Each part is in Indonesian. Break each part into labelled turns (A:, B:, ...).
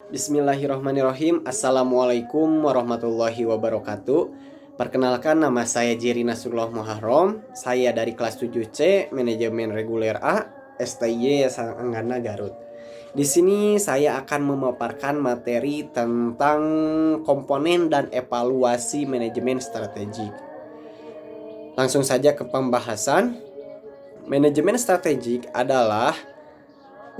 A: Bismillahirrahmanirrahim. Assalamualaikum warahmatullahi wabarakatuh. Perkenalkan, nama saya Jerry Nasrullah Muharram. Saya dari kelas 7C Manajemen Reguler A STY Sanggana Garut. Di sini saya akan memaparkan materi tentang komponen dan evaluasi manajemen strategik. Langsung saja ke pembahasan. Manajemen strategik adalah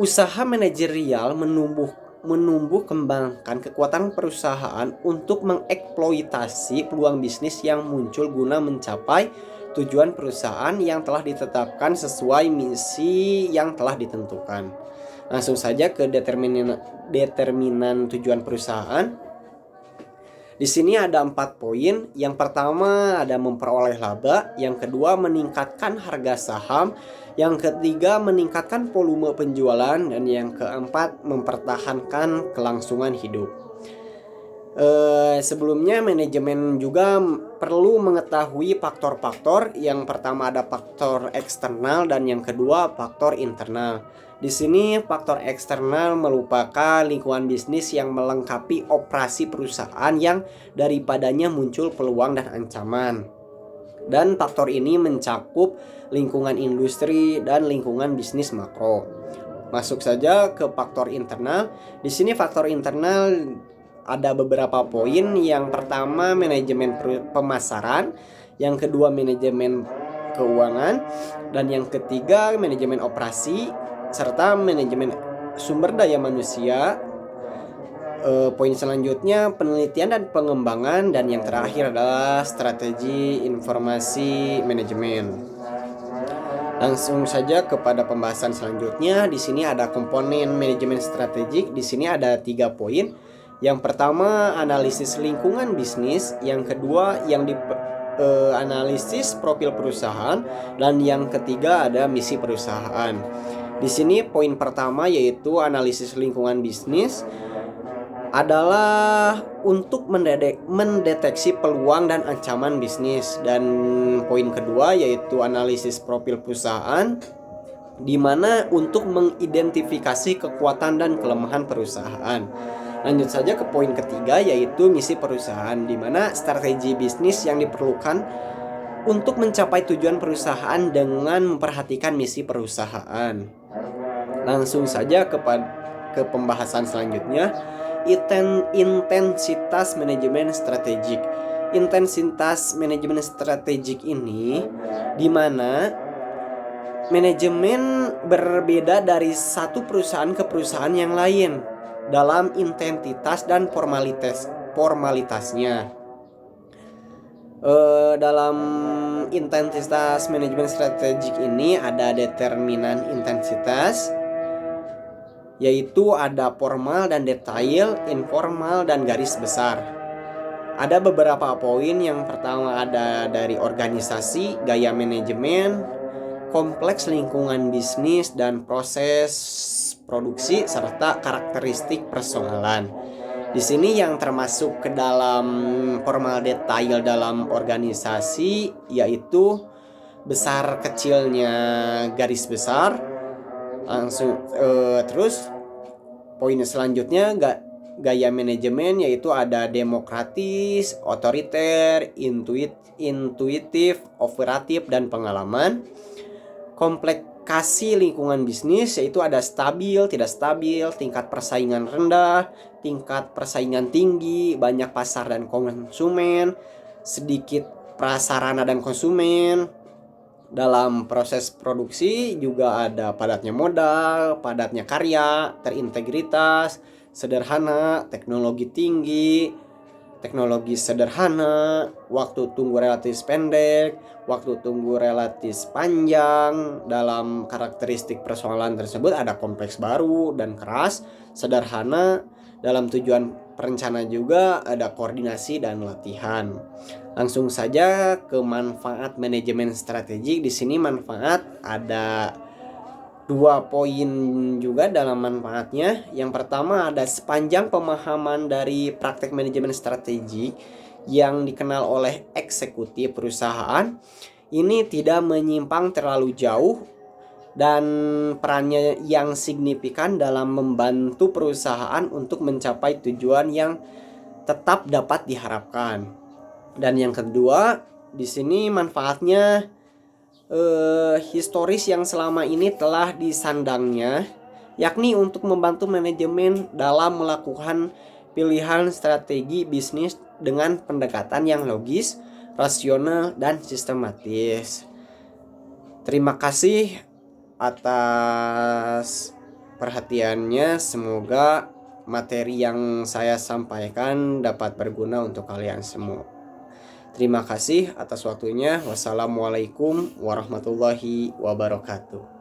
A: usaha manajerial menumbuh kembangkan kekuatan perusahaan untuk mengeksploitasi peluang bisnis yang muncul guna mencapai tujuan perusahaan yang telah ditetapkan sesuai misi yang telah ditentukan. Langsung saja ke determinan tujuan perusahaan. Di sini ada 4 poin. Yang pertama ada memperoleh laba, yang kedua meningkatkan harga saham, yang ketiga meningkatkan volume penjualan, dan yang keempat mempertahankan kelangsungan hidup. Sebelumnya manajemen juga perlu mengetahui faktor-faktor. Yang pertama ada faktor eksternal dan yang kedua faktor internal. Di sini faktor eksternal merupakan lingkungan bisnis yang melengkapi operasi perusahaan yang daripadanya muncul peluang dan ancaman. Dan faktor ini mencakup lingkungan industri dan lingkungan bisnis makro. Masuk saja ke faktor internal. Di sini faktor internal ada beberapa poin. Yang pertama manajemen pemasaran, yang kedua manajemen keuangan, dan yang ketiga manajemen operasi serta manajemen sumber daya manusia. Poin selanjutnya penelitian dan pengembangan, dan yang terakhir adalah strategi informasi manajemen. Langsung saja kepada pembahasan selanjutnya. Di sini ada komponen manajemen strategik. Di sini ada 3 poin. Yang pertama analisis lingkungan bisnis, yang kedua analisis profil perusahaan, dan yang ketiga ada misi perusahaan. Di sini poin pertama yaitu analisis lingkungan bisnis adalah untuk mendeteksi peluang dan ancaman bisnis, dan poin kedua yaitu analisis profil perusahaan di mana untuk mengidentifikasi kekuatan dan kelemahan perusahaan. Lanjut saja ke poin ketiga yaitu misi perusahaan, di mana strategi bisnis yang diperlukan untuk mencapai tujuan perusahaan dengan memperhatikan misi perusahaan. Langsung saja ke pembahasan selanjutnya. Intensitas manajemen strategik. Intensitas manajemen strategik ini di mana manajemen berbeda dari satu perusahaan ke perusahaan yang lain dalam intensitas dan formalitasnya. Dalam intensitas manajemen strategik ini ada determinan intensitas, yaitu ada formal dan detail, informal dan garis besar. Ada beberapa poin. Yang pertama ada dari organisasi, gaya manajemen, kompleks lingkungan bisnis dan proses produksi, serta karakteristik personalan. Di sini yang termasuk ke dalam formal detail dalam organisasi yaitu besar kecilnya garis besar. Terus poin selanjutnya gaya manajemen yaitu ada demokratis, otoriter, intuitif, operatif, dan pengalaman. Komplikasi lingkungan bisnis yaitu ada stabil, tidak stabil, tingkat persaingan rendah, tingkat persaingan tinggi, banyak pasar dan konsumen, sedikit prasarana dan konsumen. Dalam proses produksi juga ada padatnya modal, padatnya karya, terintegritas, sederhana, teknologi tinggi, teknologi sederhana, waktu tunggu relatif pendek, waktu tunggu relatif panjang. Dalam karakteristik persoalan tersebut ada kompleks baru dan keras, sederhana. Dalam tujuan perencana juga ada koordinasi dan latihan. Langsung saja ke manfaat manajemen strategik. Di sini manfaat ada 2 poin juga dalam manfaatnya. Yang pertama ada sepanjang pemahaman dari praktek manajemen strategik yang dikenal oleh eksekutif perusahaan ini tidak menyimpang terlalu jauh dan perannya yang signifikan dalam membantu perusahaan untuk mencapai tujuan yang tetap dapat diharapkan. Dan yang kedua, di sini manfaatnya historis yang selama ini telah disandangnya, yakni untuk membantu manajemen dalam melakukan pilihan strategi bisnis dengan pendekatan yang logis, rasional, dan sistematis. Terima kasih atas perhatiannya. Semoga materi yang saya sampaikan dapat berguna untuk kalian semua. Terima kasih atas waktunya. Wassalamualaikum warahmatullahi wabarakatuh.